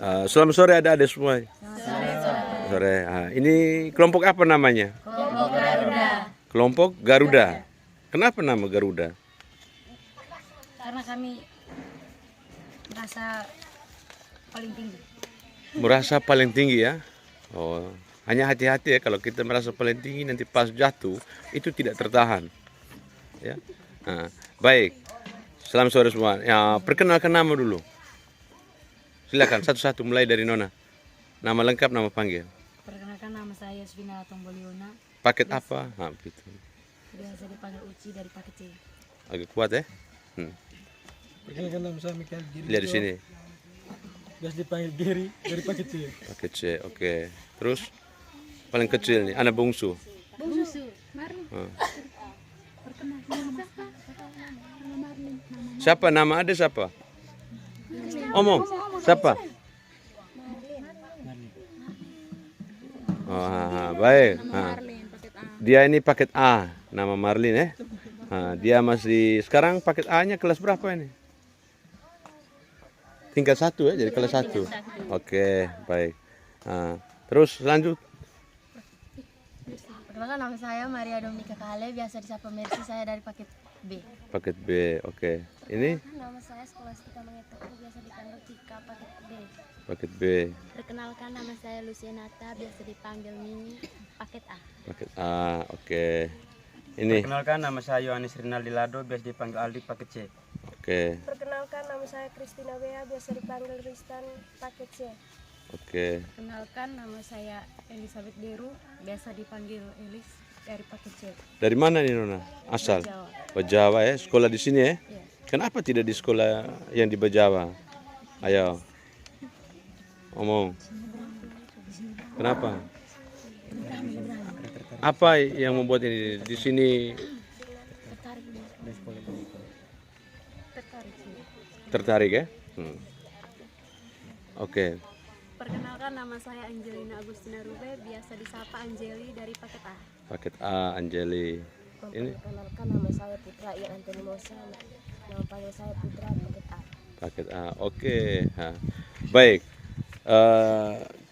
Selamat sore adik-adik semua. Sore. Ini kelompok apa namanya? Kelompok Garuda. Kelompok Garuda. Kenapa nama Garuda? Karena kami merasa paling tinggi. Merasa paling tinggi ya? Oh, hanya hati-hati ya kalau kita merasa paling tinggi nanti pas jatuh itu tidak tertahan. Ya. Baik. Selamat sore semua. Ya, perkenalkan nama dulu. Silakan satu-satu mulai dari Nona. Nama lengkap, nama panggil. Perkenalkan, nama saya Yusvina Tomboliona. Paket apa? Gitu. Biasa dipanggil Uci dari paket C. Agak kuat ya? Perkenalkan, nama saya Mikael Giri. Lihat di sini. Biasa dipanggil Giri dari paket C. Paket C, oke. Terus paling kecil nih, anak bungsu. Bungsu, Marlin. Siapa nama ada siapa? Omong. Siapa? Baik. Dia ini paket A, nama Marlin ya. Dia masih sekarang paket A-nya kelas berapa ini? Tingkat 1 ya, jadi kelas 1. Oke, baik. Terus lanjut. Perkenalkan, nama saya Maria Dominika Kale, biasa disapa Mercy, saya dari paket B. Paket B, oke. Ini Nama saya Skolastika Mangeto, biasa dipanggil Cika, paket B. paket B, Perkenalkan, nama saya Lucianata, biasa dipanggil Mini, paket A. paket A, oke. Ini, Perkenalkan, nama saya Yohanes Rinaldi Lado, biasa dipanggil Aldi, paket C. oke, Perkenalkan, nama saya Kristina Bea, biasa dipanggil Ristan, paket C. oke. Perkenalkan, nama saya Elizabeth Deru, biasa dipanggil Elis, dari paket C. Dari mana nih Nona? Asal? Jawa. Bajawa ya, sekolah di sini ya? Iya. Kenapa tidak di sekolah yang di Bajawa? Ayo, omong. Kenapa? Apa yang membuat ini di sini tertarik ya? Oke. Perkenalkan, nama saya Angelina Agustina Rube, biasa disapa Angeli dari paket A. Paket A, Anjeli. Ini Perkenalkan, nama saya Putra Ian Antoni Mosa, nama panggil saya Putra, paket A. paket A. Oke. Baik.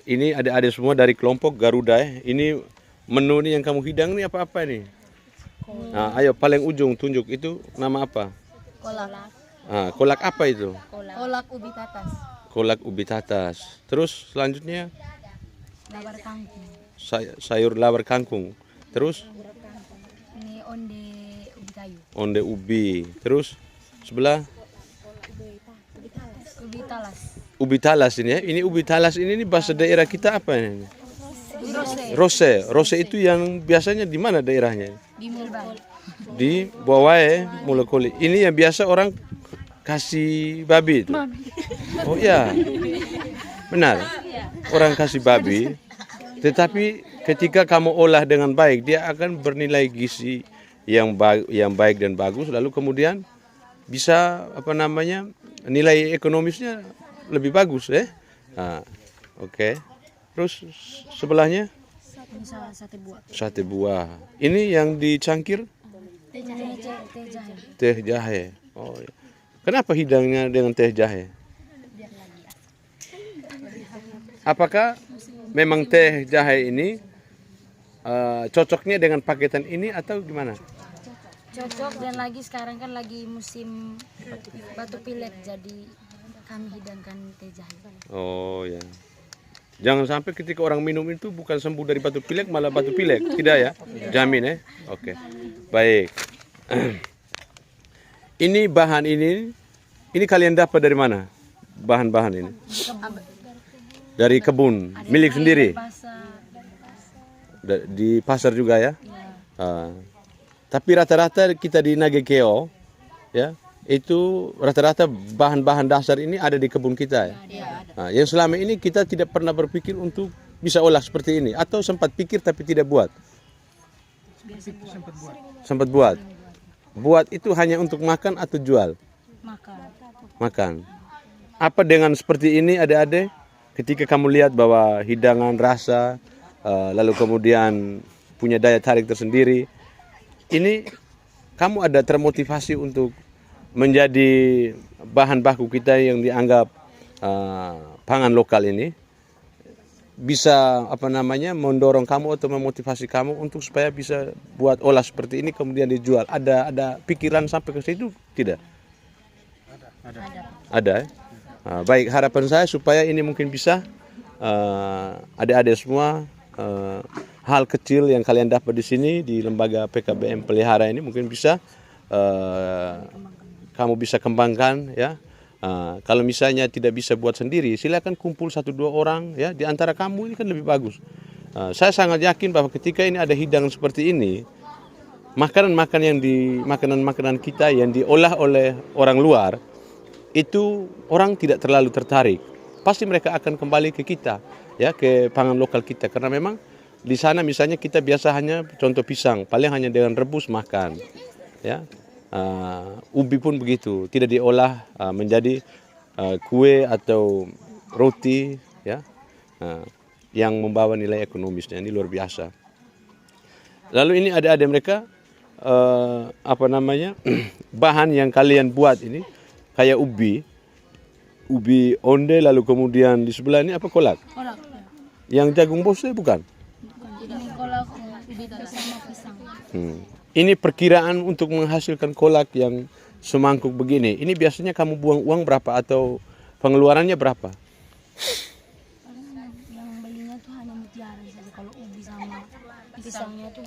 Ini adik-adik semua dari kelompok Garuda ya. Ini menu nih yang kamu hidang nih apa-apa nih? Ayo paling ujung tunjuk itu nama apa? Kolak. Kolak apa itu? Kolak ubi tatas. Kolak ubi tatas. Terus selanjutnya Labar kangkung. sayur lawar kangkung. Terus Ini onde ubi kayu. onde ubi. Terus sebelah Ubi talas. ubi talas ini ya. Ini ubi talas ini bahasa daerah kita apa ini? Rose. Rose itu yang biasanya di mana daerahnya? Di Milban. Di bawah ya, mulekoli. Ini yang biasa orang kasih babi itu. Oh iya, benar. Orang kasih babi, tetapi ketika kamu olah dengan baik, dia akan bernilai gizi yang baik dan bagus. Lalu kemudian bisa nilai ekonomisnya lebih bagus ya. Oke. Terus sebelahnya Ini sate buah. sate buah. Ini yang dicangkir Teh jahe. teh jahe. Oh, iya. Kenapa hidangnya dengan teh jahe? Apakah memang teh jahe ini cocoknya dengan paketan ini atau gimana? Cocok, dan lagi sekarang kan lagi musim batu pilek, jadi kami hidangkan teh jahe. Oh ya. Jangan sampai ketika orang minum itu bukan sembuh dari batu pilek malah batu pilek. Tidak ya? Jamin ya? Oke. Baik. Ini bahan ini kalian dapat dari mana? Bahan-bahan ini? Dari kebun, milik sendiri. Pasar. Di pasar juga ya? Ya. Tapi rata-rata kita di Nagekeo ya, itu rata-rata bahan-bahan dasar ini ada di kebun kita ya. Yang selama ini kita tidak pernah berpikir untuk bisa olah seperti ini, atau sempat pikir tapi tidak buat. Sempat buat. Buat itu hanya untuk makan atau jual? Makan. Apa dengan seperti ini adik-adik? Ketika kamu lihat bahwa hidangan rasa, lalu kemudian punya daya tarik tersendiri, ini kamu ada termotivasi untuk menjadi bahan baku kita yang dianggap pangan lokal ini bisa mendorong kamu atau memotivasi kamu untuk supaya bisa buat olah seperti ini kemudian dijual. Ada pikiran sampai ke situ tidak? Ada. Baik, harapan saya supaya ini mungkin bisa adik-adik semua hal kecil yang kalian dapat di sini di lembaga PKBM Pelihara ini mungkin bisa kamu bisa kembangkan ya. Kalau misalnya tidak bisa buat sendiri, silakan kumpul 1-2 orang ya di antara kamu, ini kan lebih bagus. Saya sangat yakin bahwa ketika ini ada hidangan seperti ini, makanan-makanan kita yang diolah oleh orang luar itu orang tidak terlalu tertarik. Pasti mereka akan kembali ke kita ya, ke pangan lokal kita, karena memang di sana misalnya kita biasa hanya contoh pisang, paling hanya dengan rebus makan ya. Ubi pun begitu, tidak diolah menjadi kue atau roti ya, yang membawa nilai ekonomisnya ini luar biasa. Lalu ini ada mereka bahan yang kalian buat ini kayak ubi onde, lalu kemudian di sebelah ini apa, kolak? Yang jagung bose bukan? Ini kolak ubi sama pisang. Ini perkiraan untuk menghasilkan kolak yang semangkuk begini. Ini biasanya kamu buang uang berapa atau pengeluarannya berapa? Yang belinya tuh hanya mutiara saja. Kalau ubi sama pisangnya tuh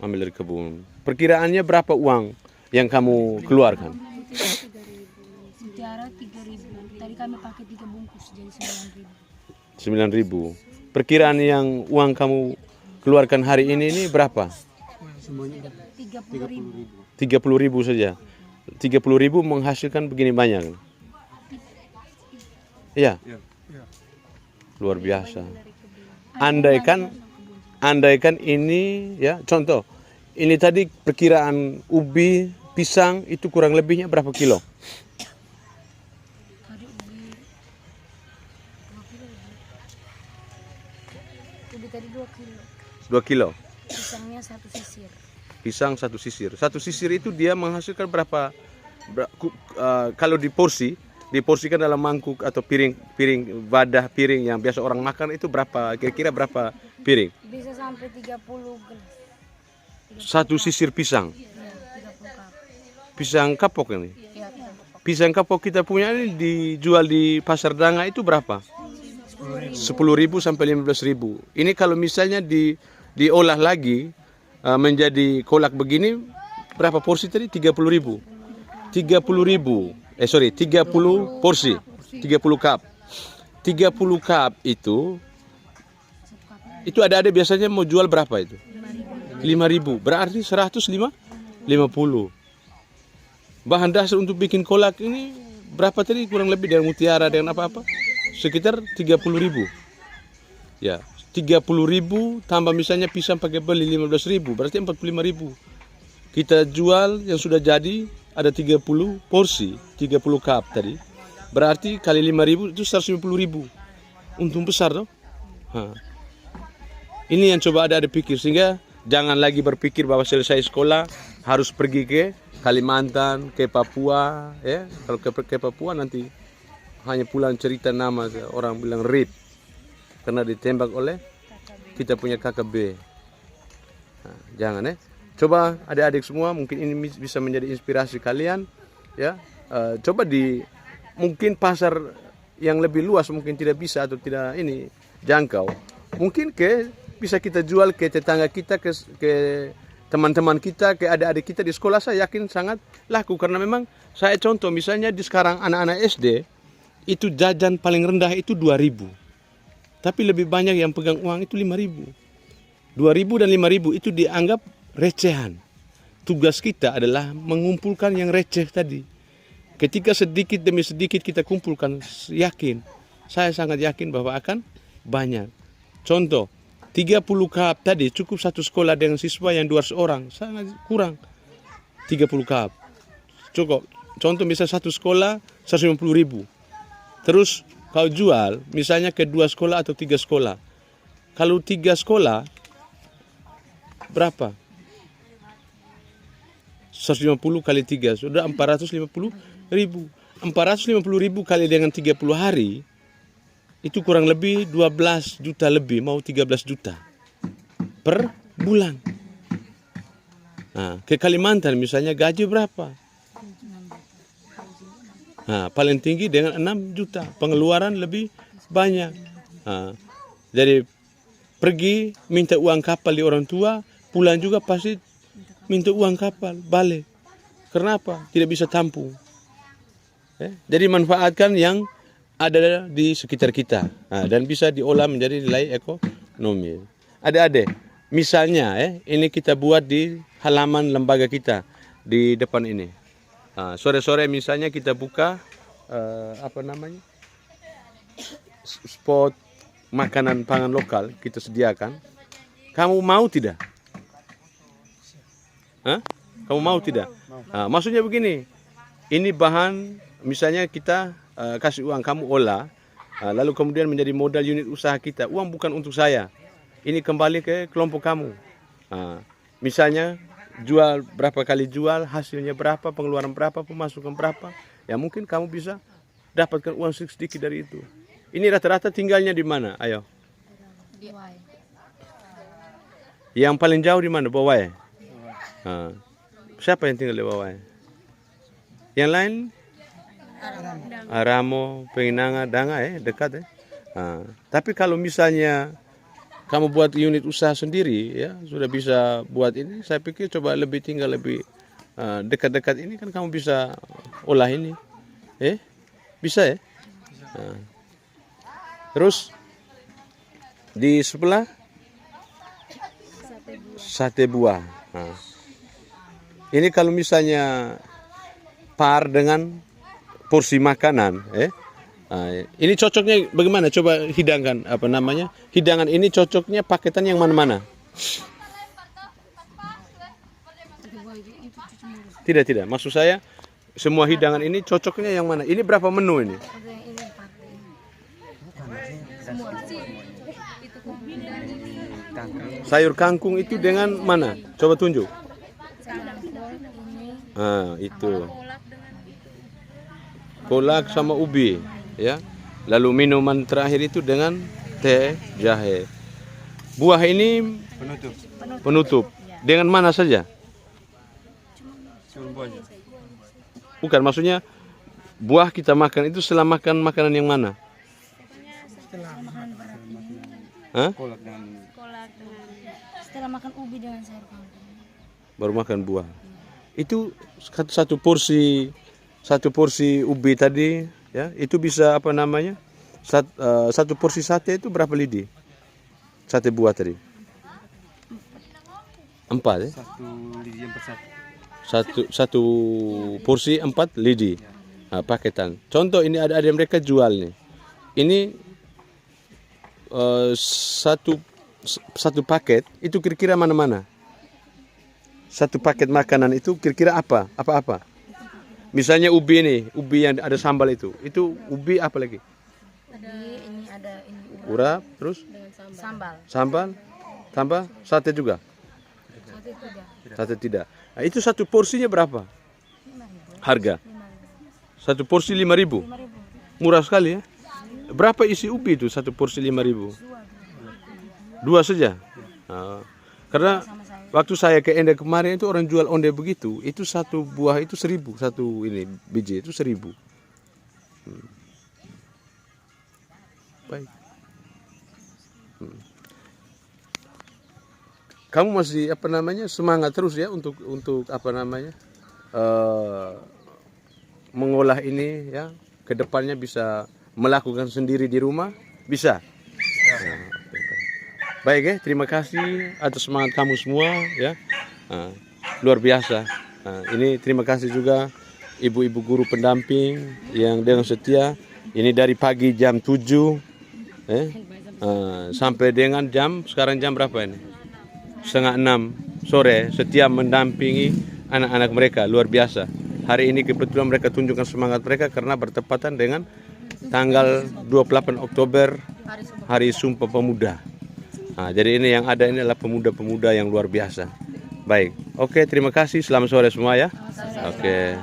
ambil dari kebun. Perkiraannya berapa uang yang kamu keluarkan? Mutiara 3.000. Tadi kami pakai 3 bungkus jadi 9.000. 9.000. Perkiraan yang uang kamu keluarkan hari ini berapa? 30.000. 30.000 saja. 30.000 menghasilkan begini banyak. Iya. Luar biasa. Andaikan ini ya, contoh. Ini tadi perkiraan ubi, pisang itu kurang lebihnya berapa kilo? Ubi tadi 2 kilo. 2 kilo. Pisangnya 1 sisir. Pisang 1 sisir. 1 sisir itu dia menghasilkan berapa kalau diporsikan dalam mangkuk atau piring wadah piring yang biasa orang makan itu berapa, kira-kira berapa piring? Bisa sampai 30 gelas. 1 sisir pisang. Ya, 30 cup. Pisang kapok ini. Ya, Pisang kapok kita punya ini dijual di Pasar Danga itu berapa? 10.000 sampai 15.000. Ini kalau misalnya diolah lagi menjadi kolak begini, berapa porsi tadi? 30.000. 30 porsi, 30 cup. 30 cup itu ada biasanya mau jual berapa itu? 5.000. Berarti 150. Bahan dasar untuk bikin kolak ini berapa tadi? Kurang lebih dengan mutiara dengan apa-apa sekitar 30.000. Ya, 30.000 tambah misalnya pisang pakai beli 15.000, berarti 45.000. Kita jual yang sudah jadi ada 30 porsi, 30 cup tadi. Berarti kali 5.000 itu 150.000. Untung besar toh. Ini yang coba ada pikir, sehingga jangan lagi berpikir bahwa selesai sekolah harus pergi ke Kalimantan, ke Papua ya. Kalau ke Papua nanti hanya pulang cerita nama orang bilang RIP karena ditembak oleh kita punya KKB. Jangan ya. Coba adik-adik semua, mungkin ini bisa menjadi inspirasi kalian ya. Coba mungkin pasar yang lebih luas mungkin tidak bisa atau tidak ini jangkau. Mungkin bisa kita jual ke tetangga kita, ke teman-teman kita, ke adik-adik kita di sekolah. Saya yakin sangat laku, karena memang saya contoh misalnya di sekarang anak-anak SD itu jajan paling rendah itu 2.000. Tapi lebih banyak yang pegang uang itu 5.000. 2.000 dan 5.000 itu dianggap recehan. Tugas kita adalah mengumpulkan yang receh tadi. Ketika sedikit demi sedikit kita kumpulkan, saya sangat yakin bahwa akan banyak. Contoh, 30 cup tadi cukup satu sekolah dengan siswa yang 200 orang, sangat kurang. 30 cup cukup. Contoh misalnya satu sekolah 150.000. Terus kau jual misalnya ke 2 sekolah atau 3 sekolah. Kalau 3 sekolah berapa? 150 kali 3 sudah 450.000. 450.000 kali dengan 30 hari itu kurang lebih 12 juta lebih, mau 13 juta per bulan. Nah, ke Kalimantan misalnya gaji berapa? Nah, paling tinggi dengan 6 juta, pengeluaran lebih banyak. Nah, jadi pergi minta uang kapal di orang tua, pulang juga pasti minta uang kapal balik. Kenapa? Tidak bisa tampung. Jadi manfaatkan yang ada di sekitar kita, dan bisa diolah menjadi nilai ekonomi. Adik-adik, misalnya ini kita buat di halaman lembaga kita di depan ini. Sore-sore misalnya kita buka spot makanan pangan lokal kita sediakan. Kamu mau tidak? Kamu mau tidak? Maksudnya begini, ini bahan misalnya kita kasih uang, kamu olah, lalu kemudian menjadi modal unit usaha kita. Uang bukan untuk saya, ini kembali ke kelompok kamu. Misalnya jual berapa kali jual, hasilnya berapa, pengeluaran berapa, pemasukan berapa, ya mungkin kamu bisa dapatkan uang sedikit dari itu. Ini rata-rata tinggalnya di mana? Ayo. Yang paling jauh di mana? Bawah. Siapa yang tinggal di bawah? Yang lain? Ramo, Penginanga, Danga, dekat. Tapi kalau misalnya kamu buat unit usaha sendiri, ya sudah bisa buat ini. Saya pikir coba lebih tinggal lebih dekat-dekat ini kan kamu bisa olah ini, bisa ya. Terus di sebelah sate buah. Ini kalau misalnya par dengan porsi makanan, ini cocoknya bagaimana? Coba hidangkan hidangan ini cocoknya paketan yang mana-mana? Tidak. Maksud saya semua hidangan ini cocoknya yang mana? Ini berapa menu ini? Sayur kangkung itu dengan mana? Coba tunjuk. Itu. Kolak sama ubi, ya. Lalu minuman terakhir itu dengan teh jahe. Buah ini penutup. Dengan mana saja? Bukan, maksudnya buah kita makan itu setelah makan makanan yang mana? Setelah makan ubi dengan sayur kangkung. Baru makan buah. Itu satu porsi ubi tadi, ya, itu bisa satu porsi sate itu berapa lidi? Sate buah tadi? 4 ya? Satu porsi 4 lidi. Paketan. Contoh ini ada mereka jual nih. Ini satu paket itu kira-kira mana-mana? Satu paket makanan itu kira-kira apa? Misalnya ubi yang ada sambal itu ubi apa lagi? Ini ada urap, terus sambal, tambah sate juga? Sate tidak. Nah, itu satu porsinya berapa? Harga? Satu porsi 5.000. Murah sekali ya. Berapa isi ubi itu satu porsi 5.000? 2 saja. Karena waktu saya ke Ende kemarin itu orang jual onde begitu, itu satu buah itu 1.000, satu biji itu 1.000. Baik. Kamu masih semangat terus ya untuk mengolah ini ya, kedepannya bisa melakukan sendiri di rumah, bisa. Baik ya, terima kasih atas semangat kamu semua ya, luar biasa. Ini terima kasih juga ibu-ibu guru pendamping yang dengan setia. Ini dari pagi jam 7 sampai dengan sekarang jam berapa ini? 5:30 sore, setia mendampingi anak-anak mereka, luar biasa. Hari ini kebetulan mereka tunjukkan semangat mereka karena bertepatan dengan tanggal 28 Oktober, Hari Sumpah Pemuda. Jadi ini yang ada ini adalah pemuda-pemuda yang luar biasa. Baik, oke, terima kasih. Selamat sore semua ya. Oke.